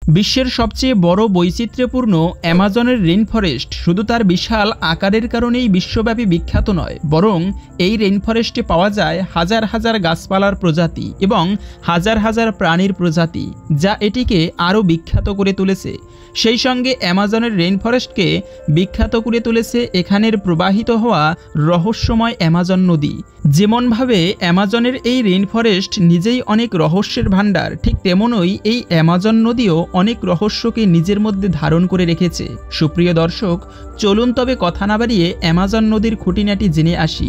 বিশ্বের সবচেয়ে বড় বৈচিত্র্যপূর্ণ অ্যামাজনের রেইন ফরেস্ট শুধু তার বিশাল আকারের কারণেই বিশ্বব্যাপী বিখ্যাত নয়, বরং এই রেইন ফরেস্টে পাওয়া যায় হাজার হাজার গাছপালার প্রজাতি এবং হাজার হাজার প্রাণীর প্রজাতি, যা এটিকে আরও বিখ্যাত করে তুলেছে। সেই সঙ্গে অ্যামাজনের রেইন ফরেস্টকে বিখ্যাত করে তুলেছে এখানের প্রবাহিত হওয়া রহস্যময় অ্যামাজন নদী। যেমনভাবে অ্যামাজনের এই রেইন ফরেস্ট নিজেই অনেক রহস্যের ভাণ্ডার, ঠিক তেমনই এই অ্যামাজন নদীও অনেক রহস্যকে নিজের মধ্যে ধারণ করে রেখেছে। সুপ্রিয় দর্শক, চলুন তবে কথা না বাড়িয়ে অ্যামাজন নদীর খুঁটিনাটি জেনে আসি।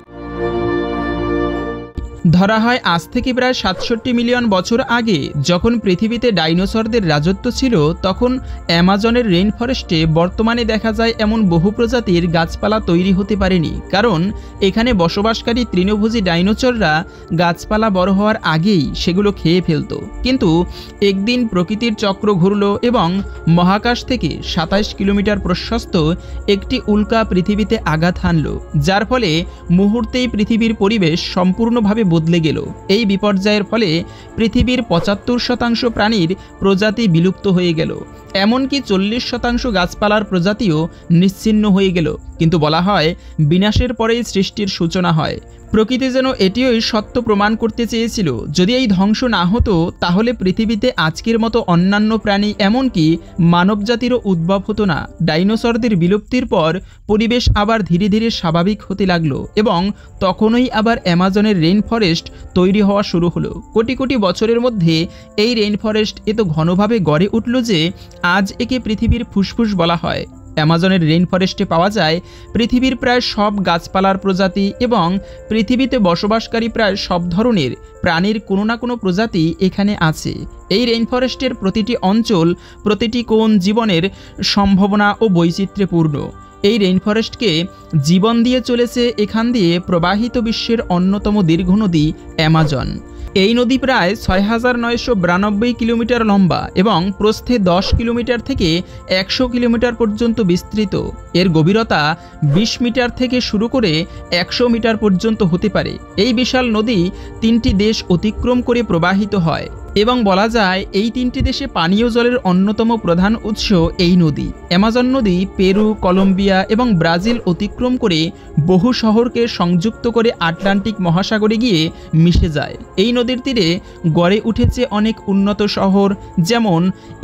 ধরা হয় আজ থেকে প্রায় ৬৭ মিলিয়ন বছর আগে যখন পৃথিবীতে ডাইনোসরদের রাজত্ব ছিল, তখন অ্যামাজনের রেইন ফরেস্টে বর্তমানে দেখা যায় এমন বহু প্রজাতির গাছপালা তৈরি হতে পারেনি, কারণ এখানে বসবাসকারী তৃণভোজী ডাইনোসররা গাছপালা বড় হওয়ার আগেই সেগুলো খেয়ে ফেলত। কিন্তু একদিন প্রকৃতির চক্র ঘুরল এবং মহাকাশ থেকে ২৭ কিলোমিটার প্রশস্ত একটি উল্কা পৃথিবীতে আঘাত হানল, যার ফলে মুহূর্তেই পৃথিবীর পরিবেশ সম্পূর্ণভাবে বদলে গেল। এই বিপর্যয়ের ফলে পৃথিবীর ৭৫% প্রাণীর প্রজাতি বিলুপ্ত হয়ে গেল, এমনকি ৪০% গাছপালার প্রজাতিও নিশ্চিহ্ন হয়ে গেল। কিন্তু বলা হয়, বিনাশের পরেই সৃষ্টির সূচনা হয়। প্রকৃতি যেন এটিই সত্য প্রমাণ করতে চেয়েছিল। যদি এই ধ্বংস না হতো, তাহলে পৃথিবীতে আজকের মতো অন্যান্য প্রাণী এমনকি মানবজাতিরও উদ্ভব হতো না। ডাইনোসরদের বিলুপ্তির পর পরিবেশ আবার ধীরে ধীরে স্বাভাবিক হতে লাগলো এবং তখনই আবার অ্যামাজনের রেইন ফরেস্ট তৈরি হওয়া শুরু হলো। কোটি কোটি বছরের মধ্যে এই রেইন ফরেস্ট এত ঘনভাবে গড়ে উঠল যে আজ একে পৃথিবীর ফুসফুস বলা হয়। অ্যামাজনের রেইন ফরেস্টে পাওয়া যায় পৃথিবীর প্রায় সব গাছপালার প্রজাতি এবং পৃথিবীতে বসবাসকারী প্রায় সব ধরনের প্রাণীর কোনো না কোনো প্রজাতি এখানে আছে। এই রেইন ফরেস্টের প্রতিটি অঞ্চল, প্রতিটি কোণ জীবনের সম্ভাবনা ও বৈচিত্র্যপূর্ণ। এই রেইন ফরেস্টকে জীবন দিয়ে চলেছে এখান দিয়ে প্রবাহিত বিশ্বের অন্যতম দীর্ঘ নদী অ্যামাজন। এই নদী প্রায় ৬,৯৯২ কিলোমিটার লম্বা এবং প্রস্থে ১০ কিলোমিটার থেকে ১০০ কিলোমিটার পর্যন্ত বিস্তৃত। এর গভীরতা ২০ মিটার থেকে শুরু করে ১০০ মিটার পর্যন্ত হতে পারে। এই বিশাল নদী ৩টি দেশ অতিক্রম করে প্রবাহিত হয় এবং বলা যায় এই ৩টি দেশে পানীয় জলের অন্যতম প্রধান উৎস এই নদী। অ্যামাজন নদী পেরু, কলম্বিয়া এবং ব্রাজিল অতিক্রম করে বহু শহরকে সংযুক্ত করে আটলান্টিক মহাসাগরে গিয়ে মিশে যায়। এই নদীর তীরে গড়ে উঠেছে অনেক উন্নত শহর, যেমন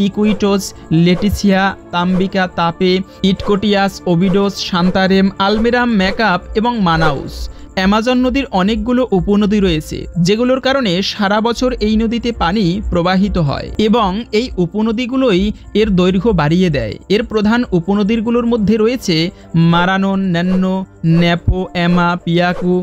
ইকুইটোস, লেটিসিয়া, তাম্বিকা, তাপে, ইটকোটিয়াস, ওবিডোস, সান্তারেম, আলমেরাম, ম্যাকাপ এবং মানাউস। অ্যামাজন নদীর অনেকগুলো উপনদী রয়েছে, যেগুলোর কারণে সারা বছর এই নদীতে পানি প্রবাহিত হয় এবং এই উপনদীগুলোই এর দৈর্ঘ্য বাড়িয়ে দেয়। এর প্রধান উপনদীগুলোর মধ্যে রয়েছে মারানন, ন্যানো, ন্যাপো, এমা, পিয়াকু,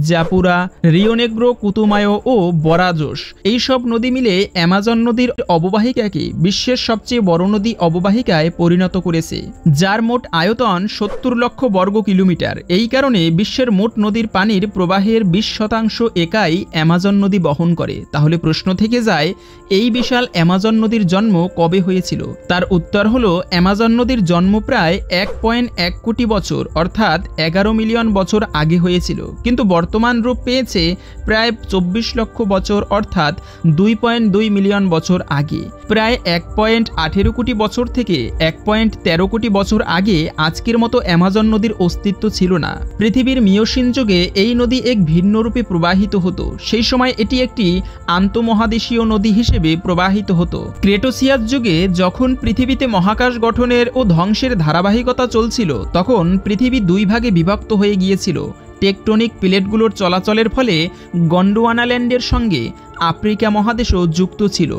জাপুরা, রিওনেগ্রো, কুতুমায়ো ও বরাজোস। এই সব নদী মিলে অ্যামাজন নদীর অববাহিকাকে বিশ্বের সবচেয়ে বড় নদী অববাহিকায় পরিণত করেছে, যার মোট আয়তন ৭০ লক্ষ বর্গ কিলোমিটার। এই কারণে বিশ্বের মোট নদীর পানির প্রবাহের ২০% একাই অ্যামাজন নদী বহন করে। তাহলে প্রশ্ন থেকে যায়, এই বিশাল অ্যামাজন নদীর জন্ম কবে হয়েছিল? তার উত্তর হলো, অ্যামাজন নদীর জন্ম প্রায় ১.১ কোটি বছর অর্থাৎ ১১ মিলিয়ন বছর আগে হয়েছিল, কিন্তু বর্তমান রূপ পেয়েছে প্রায় ২৪ লক্ষ বছর অর্থাৎ ২.২ মিলিয়ন বছর আগে। প্রায় ১.১৮ কোটি বছর থেকে ১.১৩ কোটি বছর আগে আজকের মতো অ্যামাজন নদীর অস্তিত্ব ছিল না। পৃথিবীর মিওসিন যুগে এই নদী এক ভিন্ন রূপে প্রবাহিত হতো। সেই সময় এটি একটি আন্তঃমহাদেশীয় নদী হিসেবে প্রবাহিত হতো। ক্রেটোসিয়াস যুগে যখন পৃথিবীতে মহাকাশ গঠনের ও ধ্বংসের ধারাবাহিকতা চলছিল, তখন পৃথিবী দুই ভাগে বিভক্ত হয়ে গিয়েছিল। টেকটনিক প্লেটগুলোর চলাচলের ফলে গন্ডোয়ানাল্যান্ডের সঙ্গে আফ্রিকা মহাদেশও যুক্ত ছিল।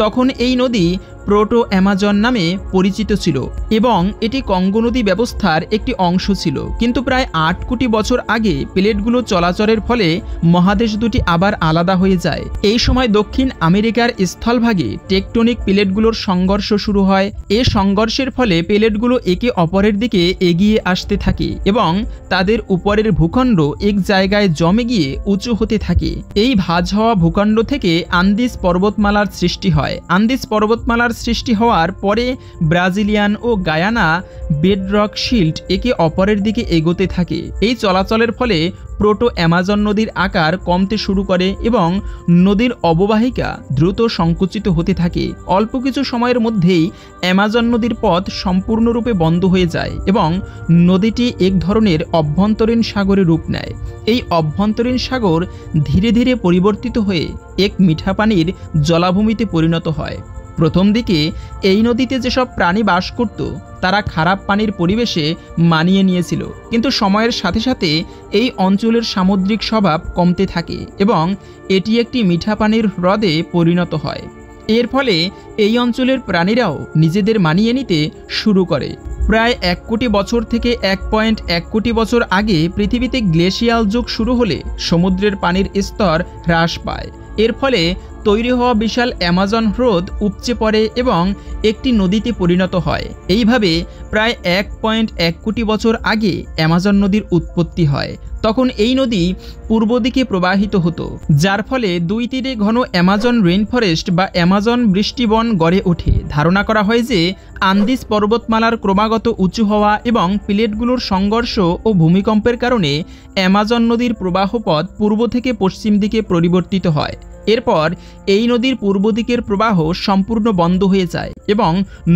তখন এই নদী প্রোটো অ্যামাজন নামে পরিচিত ছিল এবং এটি কঙ্গো নদী ব্যবস্থার একটি অংশ ছিল। কিন্তু প্রায় ৮ কোটি বছর আগে প্লেটগুলো চলাচলের ফলে মহাদেশ দুটি আবার আলাদা হয়ে যায়। এই সময় দক্ষিণ আমেরিকার স্থলভাগে টেকটনিক প্লেটগুলোর সংঘর্ষ শুরু হয়। এ সংঘর্ষের ফলে প্লেটগুলো একে অপরের দিকে এগিয়ে আসতে থাকে এবং তাদের উপরের ভূখণ্ড এক জায়গায় জমে গিয়ে উঁচু হতে থাকে। এই ভাঁজ হওয়া ভূখণ্ড থেকে আন্দিজ পর্বতমালার সৃষ্টি হয়। আন্দিজ পর্বতমালার সৃষ্টি হওয়ার পরে ব্রাজিলিয়ান ও গায়ানা বেডরক শিল্ড একে অপরের দিকে এগোতে থাকে। এই চলাচলের ফলে প্রোটো অ্যামাজন নদীর আকার কমতে শুরু করে এবং নদীর অববাহিকা দ্রুত সংকুচিত হতে থাকে। অল্প কিছু সময়ের মধ্যেই অ্যামাজন নদীর পথ সম্পূর্ণরূপে বন্ধ হয়ে যায় এবং নদীটি এক ধরনের অভ্যন্তরীণ সাগরে রূপ নেয়। এই অভ্যন্তরীণ সাগর ধীরে ধীরে পরিবর্তিত হয়ে এক মিঠা পানির জলাভূমিতে পরিণত হয়। প্রথম দিকে এই নদীতে যেসব প্রাণী বাস করত তারা খারাপ পানির পরিবেশে মানিয়ে নিয়েছিল, কিন্তু সময়ের সাথে সাথে এই অঞ্চলের সামুদ্রিক স্বভাব কমতে থাকে এবং এটি একটি মিঠা পানির হ্রদে পরিণত হয়। এর ফলে এই অঞ্চলের প্রাণীরাও নিজেদের মানিয়ে নিতে শুরু করে। প্রায় 1 কোটি বছর থেকে 1.1 কোটি বছর আগে পৃথিবীতে গ্লেশিয়াল যুগ শুরু হলে সমুদ্রের পানির স্তর হ্রাস পায়। এর ফলে তৈরি হওয়া বিশাল অ্যামাজন হ্রদ উপচে পড়ে এবং একটি নদীতে পরিণত হয়। এইভাবে প্রায় 1.1 কোটি বছর আগে অ্যামাজন নদীর উৎপত্তি হয়। তখন এই নদী পূর্ব দিকে প্রবাহিত হতো, যার ফলে 2 তীরে ঘন অ্যামাজন রেইন ফরেস্ট বা অ্যামাজন বৃষ্টিবন গড়ে ওঠে। ধারণা করা হয় যে আন্দিজ পর্বতমালার ক্রমাগত উঁচু হওয়া এবং প্লেটগুলোর সংঘর্ষ ও ভূমিকম্পের কারণে অ্যামাজন নদীর প্রবাহপথ পূর্ব থেকে পশ্চিম দিকে পরিবর্তিত হয়। এরপর এই নদীর পূর্ব দিকের প্রবাহ সম্পূর্ণ বন্ধ হয়ে যায় এবং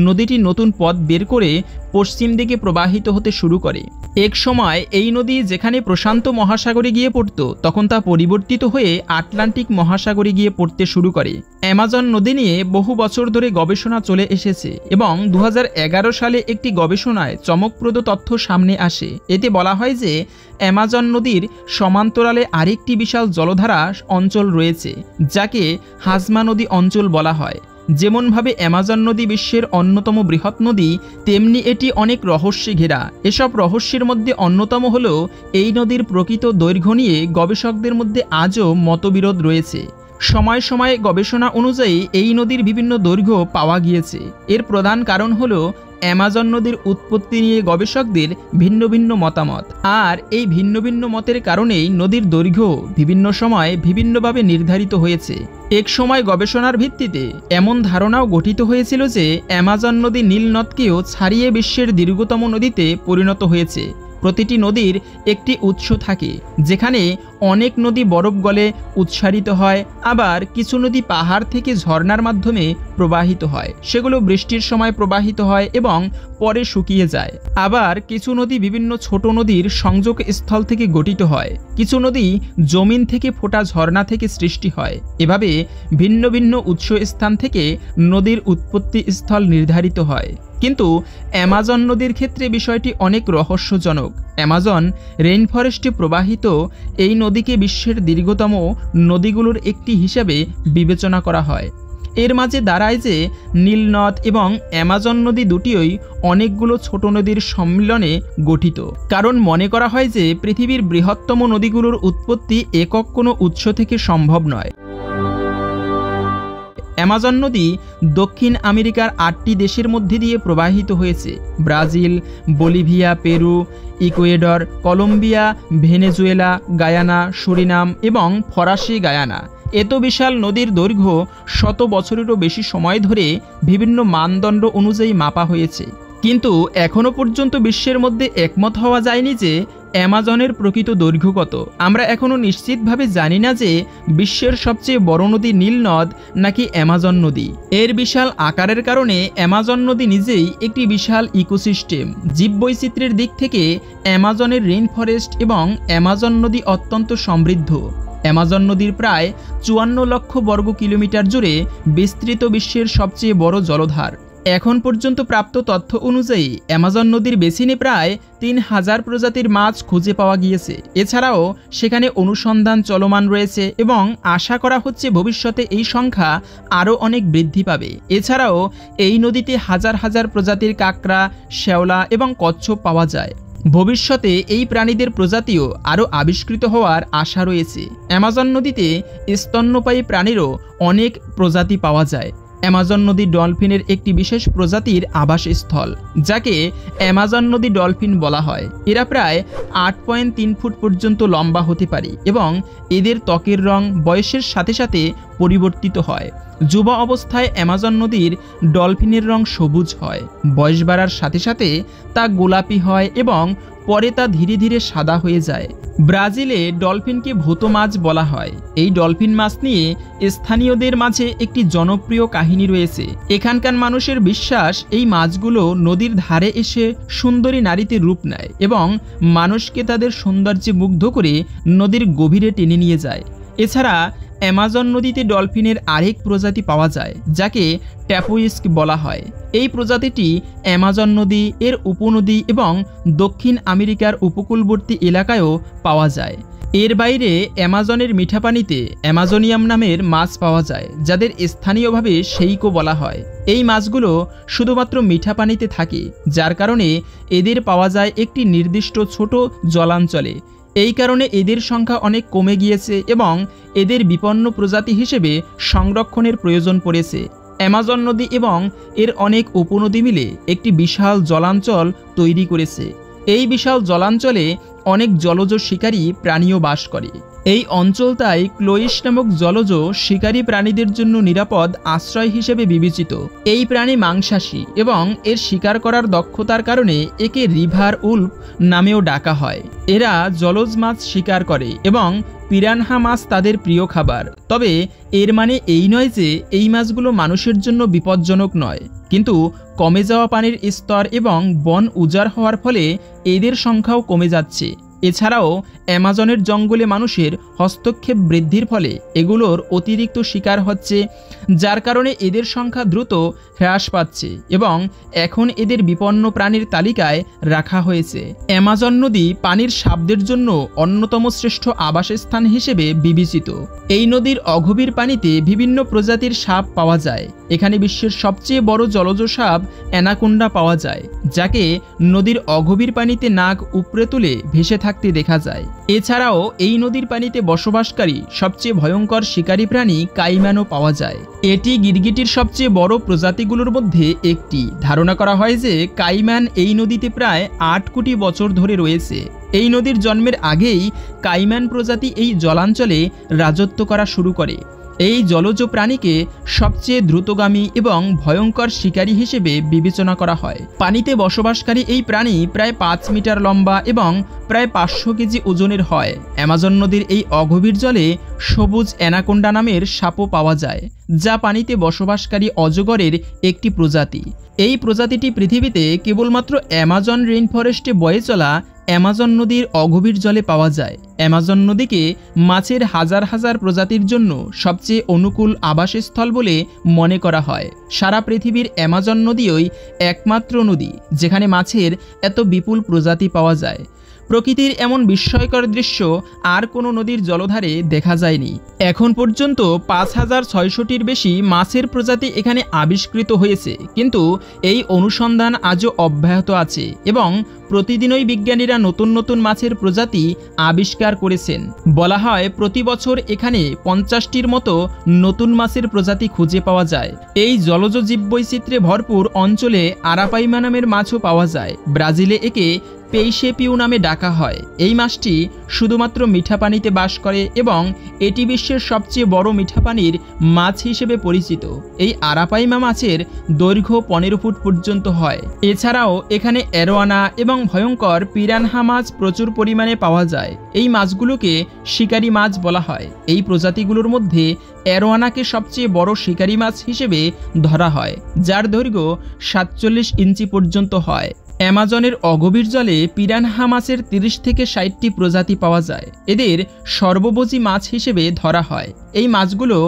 নদীটি নতুন পথ বের করে পশ্চিম দিকে প্রবাহিত হতে শুরু করে। এক সময় এই নদী যেখানে প্রশান্ত মহাসাগরে গিয়ে পড়ত, তখন তা পরিবর্তিত হয়ে আটলান্টিক মহাসাগরে গিয়ে পড়তে শুরু করে। অ্যামাজন নদী নিয়ে বহু বছর ধরে গবেষণা চলে এসেছে এবং 2011 সালে একটি গবেষণায় চমকপ্রদ তথ্য সামনে আসে। এতে বলা হয় যে অ্যামাজন নদীর সমান্তরালে আরেকটি বিশাল জলধারা অঞ্চল রয়েছে, যাকে হাজমা নদী অঞ্চল বলা হয়। যেমনভাবে অ্যামাজন নদী বিশ্বের অন্যতম বৃহৎ নদী, তেমনি এটি অনেক রহস্যে ঘেরা। এসব রহস্যের মধ্যে অন্যতম হল এই নদীর প্রকৃত দৈর্ঘ্য নিয়ে গবেষকদের মধ্যে আজও মতবিরোধ রয়েছে। সময় সময়ে গবেষণা অনুযায়ী এই নদীর বিভিন্ন দৈর্ঘ্য পাওয়া গিয়েছে। এর প্রধান কারণ হল অ্যামাজন নদীর উৎপত্তি নিয়ে গবেষকদের ভিন্ন ভিন্ন মতামত, আর এই ভিন্ন ভিন্ন মতের কারণেই নদীর দৈর্ঘ্য বিভিন্ন সময় বিভিন্নভাবে নির্ধারিত হয়েছে। এক সময় গবেষণার ভিত্তিতে এমন ধারণাও গঠিত হয়েছিল যে অ্যামাজন নদী নীল নদকেও ছাড়িয়ে বিশ্বের দীর্ঘতম নদীতে পরিণত হয়েছে। প্রতিটি নদীর একটি উৎস থাকে, যেখানে অনেক নদী বরফ গলে উৎসারিত হয়, আবার কিছু নদী পাহাড় থেকে ঝর্ণার মাধ্যমে প্রবাহিত হয়। সেগুলো বৃষ্টির সময় প্রবাহিত হয় এবং পরে শুকিয়ে যায়। আবার কিছু নদী বিভিন্ন ছোট নদীর সংযোগ স্থল থেকে গঠিত হয়। কিছু নদী জমিন থেকে ফোটা ঝর্ণা থেকে সৃষ্টি হয়। এভাবে ভিন্ন ভিন্ন উৎস স্থান থেকে নদীর উৎপত্তি স্থল নির্ধারিত হয়। কিন্তু অ্যামাজন নদীর ক্ষেত্রে বিষয়টি অনেক রহস্যজনক। অ্যামাজন রেইন ফরেস্টে প্রবাহিত এই নদীকে বিশ্বের দীর্ঘতম নদীগুলোর একটি হিসাবে বিবেচনা করা হয়। এর মাঝে দাঁড়ায় যে নীল নদ এবং অ্যামাজন নদী দুটিই অনেকগুলো ছোট নদীর সম্মিলনে গঠিত, কারণ মনে করা হয় যে পৃথিবীর বৃহত্তম নদীগুলোর উৎপত্তি একক কোনো উৎস থেকে সম্ভব নয়। অ্যামাজন নদী দক্ষিণ আমেরিকার 8টি দেশের মধ্যে দিয়ে প্রবাহিত হয়েছে: Brazil, Bolivia, Peru, Ecuador, Colombia, Venezuela, Guyana, Suriname এবং ফরাসি গায়ানা। এত বিশাল নদীর দৈর্ঘ্য শত বছরেরও বেশি সময় ধরে বিভিন্ন মানদণ্ড অনুযায়ী মাপা হয়েছে, কিন্তু এখনও পর্যন্ত বিশ্বের মধ্যে একমত হওয়া যায়নি যে অ্যামাজনের প্রকৃত দৈর্ঘ্য কত। আমরা এখনও নিশ্চিতভাবে জানি না যে বিশ্বের সবচেয়ে বড় নদী নীল নদ নাকি অ্যামাজন নদী। এর বিশাল আকারের কারণে অ্যামাজন নদী নিজেই একটি বিশাল ইকোসিস্টেম। জীববৈচিত্র্যের দিক থেকে অ্যামাজনের রেইন ফরেস্ট এবং অ্যামাজন নদী অত্যন্ত সমৃদ্ধ। অ্যামাজন নদীর প্রায় 54 লক্ষ বর্গ কিলোমিটার জুড়ে বিস্তৃত বিশ্বের সবচেয়ে বড় জলধার। এখন পর্যন্ত প্রাপ্ত তথ্য অনুযায়ী অ্যামাজন নদীর বেসিনে প্রায় 3000 প্রজাতির মাছ খুঁজে পাওয়া গিয়েছে। এছাড়াও সেখানে অনুসন্ধান চলমান রয়েছে এবং আশা করা হচ্ছে ভবিষ্যতে এই সংখ্যা আরও অনেক বৃদ্ধি পাবে। এছাড়াও এই নদীতে হাজার হাজার প্রজাতির কাঁকড়া, শ্যাওলা এবং কচ্ছপ পাওয়া যায়। ভবিষ্যতে এই প্রাণীদের প্রজাতিও আরও আবিষ্কৃত হওয়ার আশা রয়েছে। অ্যামাজন নদীতে স্তন্যপায়ী প্রাণীরও অনেক প্রজাতি পাওয়া যায়। অ্যামাজন নদী ডলফিনের একটি বিশেষ প্রজাতির আবাসস্থল, যাকে অ্যামাজন নদী ডলফিন বলা হয়। এরা প্রায় 8.3 ফুট পর্যন্ত লম্বা হতে পারে এবং এদের ত্বকের রং বয়সের সাথে সাথে পরিবর্তিত হয়। যুব অবস্থায় অ্যামাজন নদীর ডলফিনের রং সবুজ হয়, বয়স বাড়ার সাথে সাথে তা গোলাপি হয় এবং পরে তা ধীরে ধীরে সাদা হয়ে যায়। ব্রাজিলে ডলফিনকে ভূত মাছ বলা হয়। এই ডলফিন মাছ নিয়ে স্থানীয়দের মাঝে একটি জনপ্রিয় কাহিনী রয়েছে। এখানকার মানুষের বিশ্বাস এই মাছগুলো নদীর ধারে এসে সুন্দরী নারীতে রূপ নেয় এবং মানুষকে তাদের সৌন্দর্যে মুগ্ধ করে নদীর গভীরে টেনে নিয়ে যায়। এছাড়া অ্যামাজন নদীতে ডলফিনের আরেক প্রজাতি পাওয়া যায় যাকে ট্যাপোইস্ক বলা হয়। এই প্রজাতিটি অ্যামাজন নদী, এর উপনদী এবং দক্ষিণ আমেরিকার উপকূলবর্তী এলাকায়ও পাওয়া যায়। এর বাইরে অ্যামাজনের মিঠা পানিতে অ্যামাজোনিয়াম নামের মাছ পাওয়া যায়, যাদের স্থানীয়ভাবে সেইকো বলা হয়। এই মাছগুলো শুধুমাত্র মিঠা পানিতে থাকে, যার কারণে এদের পাওয়া যায় একটি নির্দিষ্ট ছোট জলাঞ্চলে। এই কারণে এদের সংখ্যা অনেক কমে গিয়েছে এবং এদের বিপন্ন প্রজাতি হিসেবে সংরক্ষণের প্রয়োজন পড়েছে। অ্যামাজন নদী এবং এর অনেক উপনদী মিলে একটি বিশাল জলাঞ্চল তৈরি করেছে। এই বিশাল জলাঞ্চলে অনেক জলজ শিকারী প্রাণীও বাস করে। এই অঞ্চলটাই ক্লোইস নামক জলজ শিকারী প্রাণীদের জন্য নিরাপদ আশ্রয় হিসেবে বিবেচিত। এই প্রাণী মাংসাশী এবং এর শিকার করার দক্ষতার কারণে একে রিভার উল্ফ নামেও ডাকা হয়। এরা জলজ মাছ শিকার করে এবং পিরানহা মাছ তাদের প্রিয় খাবার। তবে এর মানে এই নয় যে এই মাছগুলো মানুষের জন্য বিপজ্জনক নয়, কিন্তু কমে যাওয়া পানির স্তর এবং বন উজাড় হওয়ার ফলে এদের সংখ্যাও কমে যাচ্ছে। এছাড়াও অ্যামাজনের জঙ্গলে মানুষের হস্তক্ষেপ বৃদ্ধির ফলে এগুলোর অতিরিক্ত শিকার হচ্ছে, যার কারণে এদের সংখ্যা দ্রুত হ্রাস পাচ্ছে এবং এখন এদের বিপন্ন প্রাণীর তালিকায় রাখা হয়েছে। অ্যামাজন নদী পানির সাপদের জন্য অন্যতম শ্রেষ্ঠ আবাসস্থান হিসেবে বিবেচিত। এই নদীর অগভীর পানিতে বিভিন্ন প্রজাতির সাপ পাওয়া যায়। এখানে বিশ্বের সবচেয়ে বড় জলজ সাপ অ্যানাকোন্ডা পাওয়া যায়, যাকে নদীর অগভীর পানিতে নাক উপড়ে তুলে ভেসে থাকতে দেখা যায়। এছাড়াও এই নদীর পানিতে বসবাসকারী সবচেয়ে ভয়ঙ্কর শিকারী প্রাণী কাইম্যানও পাওয়া যায়। এটি গিরগিটির সবচেয়ে বড় প্রজাতিগুলোর মধ্যে একটি। ধারণা করা হয় যে কাইম্যান এই নদীতে প্রায় 8 কোটি বছর ধরে রয়েছে। এই নদীর জন্মের আগেই কাইম্যান প্রজাতি এই জলাঞ্চলে রাজত্ব করা শুরু করে। এই জলজ প্রাণীকে সবচেয়ে দ্রুতগামী এবং ভয়ঙ্কর শিকারী হিসেবে বিবেচনা করা হয়। পানিতে বসবাসকারী এই প্রাণী প্রায় 5 মিটার লম্বা এবং প্রায় 500 কেজি ওজনের হয়। অ্যামাজন নদীর এই অগভীর জলে সবুজ অ্যানাকোন্ডা নামের সাপও পাওয়া যায়, যা পানিতে বসবাসকারী অজগরের একটি প্রজাতি। এই প্রজাতিটি পৃথিবীতে কেবলমাত্র অ্যামাজন রেইন ফরেস্টে বয়ে চলা অ্যামাজন নদীর অগভীর জলে পাওয়া যায়। অ্যামাজন নদীকে মাছের হাজার হাজার প্রজাতির জন্য সবচেয়ে অনুকূল আবাসস্থল বলে মনে করা হয়। সারা পৃথিবীর অ্যামাজন নদীই একমাত্র নদী যেখানে মাছের এত বিপুল প্রজাতি পাওয়া যায়। প্রকৃতির এমন বিস্ময়কর দৃশ্য আর কোনো নদীর জলধারে দেখা যায়নি। এখন পর্যন্ত 5600টির বেশি মাছের প্রজাতি এখানে আবিষ্কৃত হয়েছে, কিন্তু এই অনুসন্ধান আজও অব্যাহত আছে এবং প্রতিদিনই বিজ্ঞানীরা নতুন নতুন মাছের প্রজাতি আবিষ্কার করেছেন। বলা হয় প্রতি বছর এখানে 50টির মতো নতুন মাছের প্রজাতি খুঁজে পাওয়া যায়। এই জলজ জীববৈচিত্র্যে ভরপুর অঞ্চলে আরাপাইমা নামের মাছও পাওয়া যায়। ব্রাজিলে একে পেইশে পিউ নামে ডাকা হয়। এই মাছটি শুধুমাত্র মিঠা পানিতে বাস করে এবং এটি বিশ্বের সবচেয়ে বড় মিঠা পানির মাছ হিসেবে পরিচিত। এই আরাপাইমা মাছের দৈর্ঘ্য 15 ফুট পর্যন্ত হয়। এছাড়াও এখানে অ্যারোয়ানা এবং ভয়ঙ্কর পিরানহা মাছ প্রচুর পরিমাণে পাওয়া যায়। এই মাছগুলোকে শিকারি মাছ বলা হয়। এই প্রজাতিগুলোর মধ্যে অ্যারোয়ানাকে সবচেয়ে বড় শিকারি মাছ হিসেবে ধরা হয়, যার দৈর্ঘ্য 47 ইঞ্চি পর্যন্ত হয়। অ্যামাজনের অগভীর জলে পিরানহা মাছের 30 থেকে 60টি প্রজাতি পাওয়া যায়। এদের সর্বভোজী মাছ হিসেবে ধরা হয়। এই মাছগুলো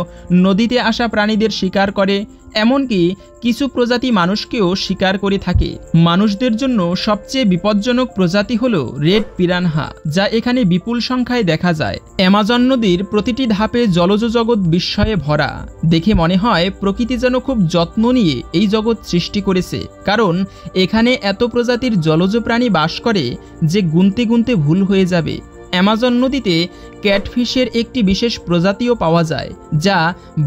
নদীতে আসা প্রাণীদের শিকার করে, এমনকি কিছু প্রজাতি মানুষকেও শিকার করে থাকে। মানুষদের জন্য সবচেয়ে বিপজ্জনক প্রজাতি হলো রেড পিরানহা, যা এখানে বিপুল সংখ্যায় দেখা যায়। অ্যামাজন নদীর প্রতিটি ধাপে জলজ জগৎ বিস্ময়ে ভরা। দেখে মনে হয় প্রকৃতি যেন খুব যত্ন নিয়ে এই জগৎ সৃষ্টি করেছে, কারণ এখানে এত প্রজাতির জলজ প্রাণী বাস করে যে গুনতে গুনতে ভুল হয়ে যাবে। অ্যামাজন নদীতে ক্যাটফিশের একটি বিশেষ প্রজাতিও পাওয়া যায়, যা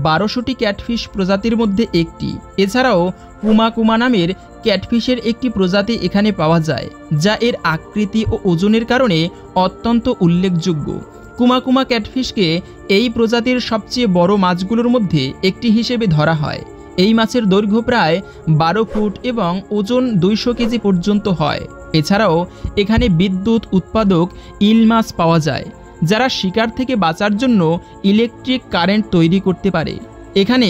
1200টি ক্যাটফিশ প্রজাতির মধ্যে একটি। এছাড়াও কুমা কুমা নামের ক্যাটফিশের একটি প্রজাতি এখানে পাওয়া যায়, যা এর আকৃতি ও ওজনের কারণে অত্যন্ত উল্লেখযোগ্য। কুমা কুমা ক্যাটফিশকে এই প্রজাতির সবচেয়ে বড় মাছগুলোর মধ্যে একটি হিসেবে ধরা হয়। এই মাছের দৈর্ঘ্য প্রায় 12 ফুট এবং ওজন 200 কেজি পর্যন্ত হয়। এছাড়াও এখানে বিদ্যুৎ উৎপাদক ইল মাছ পাওয়া যায়, যারা শিকার থেকে বাঁচার জন্য ইলেকট্রিক কারেন্ট তৈরি করতে পারে। এখানে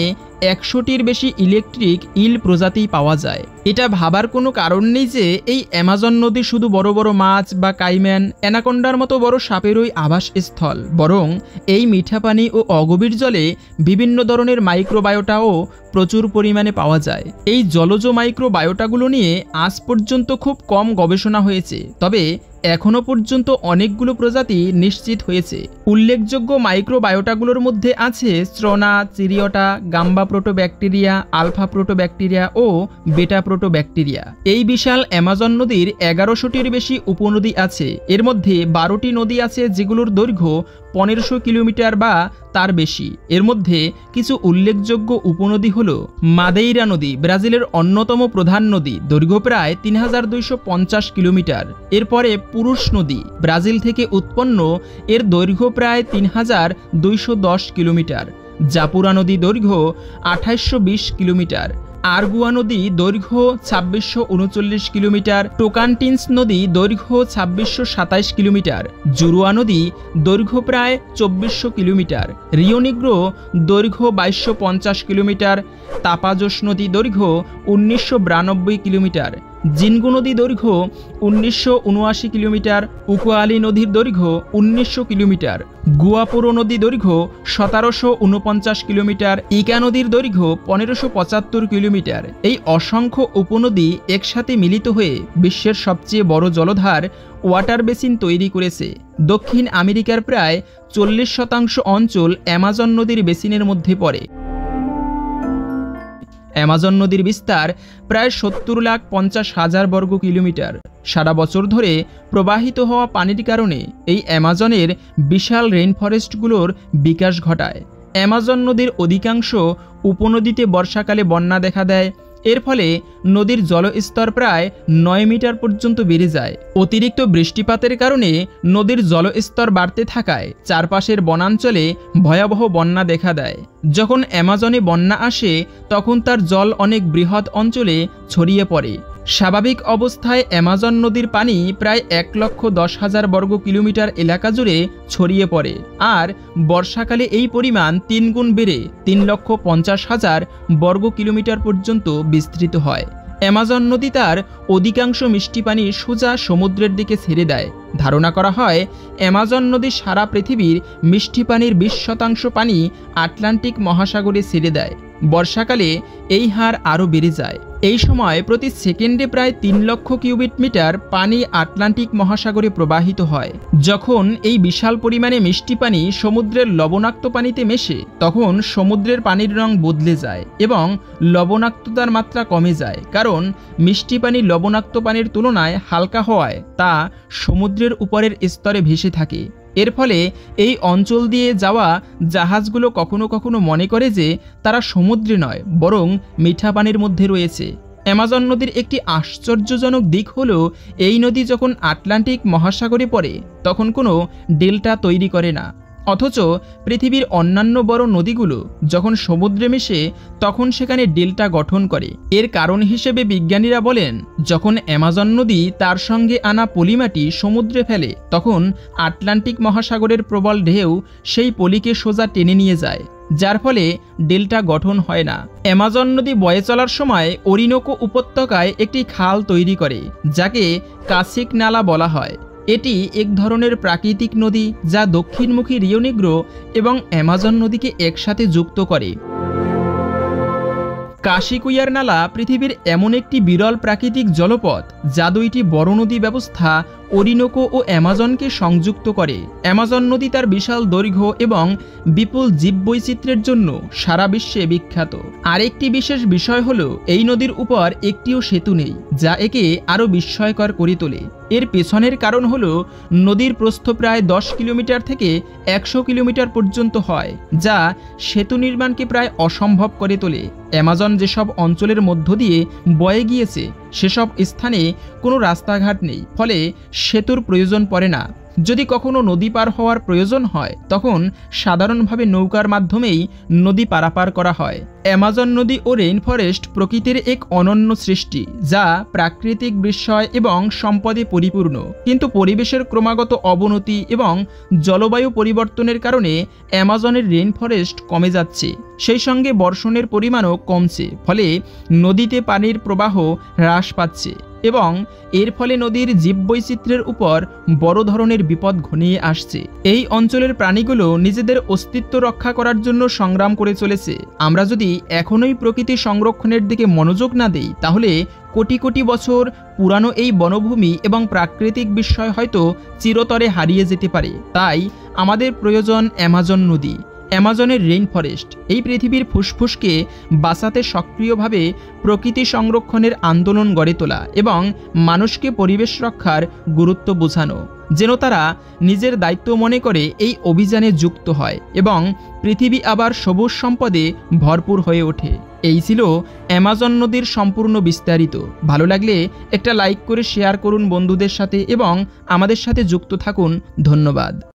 100টির বেশি ইলেকট্রিক ইল প্রজাতি পাওয়া যায়। এটা ভাবার কোনো কারণ নেই যে এই অ্যামাজন নদী শুধু বড় বড় মাছ বা কাইম্যান, অ্যানাকোন্ডার মতো বড় সাপেরই আবাসস্থল, বরং এই মিঠা পানি ও অগভীর জলে বিভিন্ন ধরনের মাইক্রোবায়োটাও প্রচুর পরিমাণে পাওয়া যায়। এই জলজ মাইক্রোবায়োটাগুলো নিয়ে আজ পর্যন্ত খুব কম গবেষণা হয়েছে, তবে এখনও পর্যন্ত অনেকগুলো প্রজাতি নিশ্চিত হয়েছে। উল্লেখযোগ্য মাইক্রোবায়োটাগুলোর মধ্যে আছে স্ট্রোনা, চিরিওটা, গাম্বা প্রোটোব্যাকটেরিয়া, আলফা প্রোটোব্যাকটেরিয়া ও বেটা প্রোটোব্যাকটেরিয়া। এই বিশাল অ্যামাজন নদীর 1100টির বেশি উপনদী আছে। এর মধ্যে 12টি নদী আছে যেগুলোর দৈর্ঘ্য 1500 কিলোমিটার বা তার বেশি। এর মধ্যে কিছু উল্লেখযোগ্য উপনদী হল মাদেইরা নদী, ব্রাজিলের অন্যতম প্রধান নদী, দৈর্ঘ্য প্রায় 3250 কিলোমিটার। এরপরে পুরুষ নদী, ব্রাজিল থেকে উৎপন্ন, এর দৈর্ঘ্য প্রায় 3210 কিলোমিটার। জাপুরা নদী দৈর্ঘ্য 2820 কিলোমিটার। আরগুয়া নদী দৈর্ঘ্য 2639 কিলোমিটার। টোকান্টিন্স নদী দৈর্ঘ্য 2627 কিলোমিটার। জুরুয়া নদী দৈর্ঘ্য প্রায় 2400 কিলোমিটার। রিও নিগ্রো দৈর্ঘ্য 2250 কিলোমিটার। তাপাজোস নদী দৈর্ঘ্য 1992 কিলোমিটার। জিনগু নদী দৈর্ঘ্য 1979 কিলোমিটার। উকুয়ালি নদীর দৈর্ঘ্য 1900 কিলোমিটার। গুয়াপুরো নদী দৈর্ঘ্য 1749 কিলোমিটার। ইকা নদীর দৈর্ঘ্য 1575 কিলোমিটার। এই অসংখ্য উপনদী একসাথে মিলিত হয়ে বিশ্বের সবচেয়ে বড় জলধার ওয়াটার বেসিন তৈরি করেছে। দক্ষিণ আমেরিকার প্রায় 40% অঞ্চল অ্যামাজন নদীর বেসিনের মধ্যে পড়ে। অ্যামাজন নদীর বিস্তার প্রায় 70,50,000 বর্গ কিলোমিটার। সারা বছর ধরে প্রবাহিত হওয়া পানির কারণে এই অ্যামাজনের বিশাল রেইনফরেস্টগুলোর বিকাশ ঘটায়। অ্যামাজন নদীর অধিকাংশ উপনদীতে বর্ষাকালে বন্যা দেখা দেয়। এর ফলে নদীর জলস্তর প্রায় 9 মিটার পর্যন্ত বেড়ে যায়। অতিরিক্ত বৃষ্টিপাতের কারণে নদীর জলস্তর বাড়তে থাকায় চারপাশের বনাঞ্চলে ভয়াবহ বন্যা দেখা দেয়। যখন অ্যামাজনে বন্যা আসে তখন তার জল অনেক বৃহৎ অঞ্চলে ছড়িয়ে পড়ে। স্বাভাবিক অবস্থায় অ্যামাজন নদীর পানি প্রায় 1,10,000 বর্গ কিলোমিটার এলাকা জুড়ে ছড়িয়ে পড়ে, আর বর্ষাকালে এই পরিমাণ 3 গুণ বেড়ে 3,50,000 বর্গ কিলোমিটার পর্যন্ত বিস্তৃত হয়। অ্যামাজন নদী তার অধিকাংশ মিষ্টি পানি সোজা সমুদ্রের দিকে ছেড়ে দেয়। ধারণা করা হয় অ্যামাজন নদী সারা পৃথিবীর মিষ্টি পানির 20% পানি আটলান্টিক মহাসাগরে ছেড়ে দেয়। বর্ষাকালে এই হার আরও বেড়ে যায়। এই সময় প্রতি সেকেন্ডে প্রায় 3 লক্ষ কিউবিক মিটার পানি আটলান্টিক মহাসাগরে প্রবাহিত হয়। যখন এই বিশাল পরিমাণে মিষ্টি পানি সমুদ্রের লবণাক্ত পানিতে মেশে তখন সমুদ্রের পানির রং বদলে যায় এবং লবণাক্ততার মাত্রা কমে যায়, কারণ মিষ্টি পানি লবণাক্ত পানির তুলনায় হালকা হওয়ায় তা সমুদ্রের উপরের স্তরে ভেসে থাকে। এর ফলে এই অঞ্চল দিয়ে যাওয়া জাহাজগুলো কখনো কখনো মনে করে যে তারা সমুদ্রে নয়, বরং মিঠা পানির মধ্যে রয়েছে। অ্যামাজন নদীর একটি আশ্চর্যজনক দিক হলো এই নদী যখন আটলান্টিক মহাসাগরে পড়ে তখন কোনো ডেল্টা তৈরি করে না, অথচ পৃথিবীর অন্যান্য বড় নদীগুলো যখন সমুদ্রে মেশে তখন সেখানে ডেল্টা গঠন করে। এর কারণ হিসেবে বিজ্ঞানীরা বলেন, যখন অ্যামাজন নদী তার সঙ্গে আনা পলিমাটি সমুদ্রে ফেলে তখন আটলান্টিক মহাসাগরের প্রবল ঢেউ সেই পলিকে সোজা টেনে নিয়ে যায়, যার ফলে ডেল্টা গঠন হয় না। অ্যামাজন নদী বয়ে চলার সময় ওরিনোকো উপত্যকায় একটি খাল তৈরি করে, যাকে কাসিক নালা বলা হয়। এটি এক ধরনের প্রাকৃতিক নদী যা দক্ষিণমুখী রিও নিগ্রো এবং অ্যামাজন নদীকে একসাথে যুক্ত করে। কাশিকুইয়ার নালা পৃথিবীর এমন একটি বিরল প্রাকৃতিক জলপথ যা দুইটি বড় নদী ব্যবস্থা ওরিনোকো ও অ্যামাজনকে সংযুক্ত করে। অ্যামাজন নদী তার বিশাল দৈর্ঘ্য এবং বিপুল জীববৈচিত্র্যের জন্য সারা বিশ্বে বিখ্যাত। আরেকটি বিশেষ বিষয় হলো এই নদীর উপর একটিও সেতু নেই, যা একে আরও বিস্ময়কর করে তোলে। এর পেছনের কারণ হলো নদীর প্রস্থ প্রায় 10 কিলোমিটার থেকে 100 কিলোমিটার পর্যন্ত হয়, যা সেতু নির্মাণকে প্রায় অসম্ভব করে তোলে। অ্যামাজন যেসব অঞ্চলের মধ্য দিয়ে বয়ে গিয়েছে সেসব স্থানে কোনো রাস্তাঘাট নেই, ফলে সেতুর প্রয়োজন পড়ে না। যদি কখনো নদী পার হওয়ার প্রয়োজন হয় তখন সাধারণভাবে নৌকার মাধ্যমেই নদী পারাপার করা হয়। অ্যামাজন নদী ও রেইন ফরেস্ট প্রকৃতির এক অনন্য সৃষ্টি, যা প্রাকৃতিক বিস্ময় এবং সম্পদে পরিপূর্ণ। কিন্তু পরিবেশের ক্রমাগত অবনতি এবং জলবায়ু পরিবর্তনের কারণে অ্যামাজনের রেইন ফরেস্ট কমে যাচ্ছে। সেই সঙ্গে বর্ষণের পরিমাণও কমছে, ফলে নদীতে পানির প্রবাহ হ্রাস পাচ্ছে এবং এর ফলে নদীর জীববৈচিত্র্যের উপর বড় ধরনের বিপদ ঘনিয়ে আসছে। এই অঞ্চলের প্রাণীগুলো নিজেদের অস্তিত্ব রক্ষা করার জন্য সংগ্রাম করে চলেছে। আমরা যদি এখনোই প্রকৃতি সংরক্ষণের দিকে মনোযোগ না দেই, তাহলে কোটি কোটি বছর পুরানো এই বনভূমি এবং প্রাকৃতিক বিস্ময় হয়তো চিরতরে হারিয়ে যেতে পারে। তাই আমাদের প্রয়োজন অ্যামাজন নদী, অ্যামাজনের রেইন ফরেস্ট, এই পৃথিবীর ফুসফুসকে বাঁচাতে সক্রিয়ভাবে প্রকৃতি সংরক্ষণের আন্দোলন গড়ে তোলা এবং মানুষকে পরিবেশ রক্ষার গুরুত্ব বোঝানো, যেন তারা নিজের দায়িত্ব মনে করে এই অভিযানে যুক্ত হয় এবং পৃথিবী আবার সবুজ সম্পদে ভরপুর হয়ে ওঠে। এই ছিল অ্যামাজন নদীর সম্পূর্ণ বিস্তারিত। ভালো লাগলে একটা লাইক করে শেয়ার করুন বন্ধুদের সাথে এবং আমাদের সাথে যুক্ত থাকুন। ধন্যবাদ।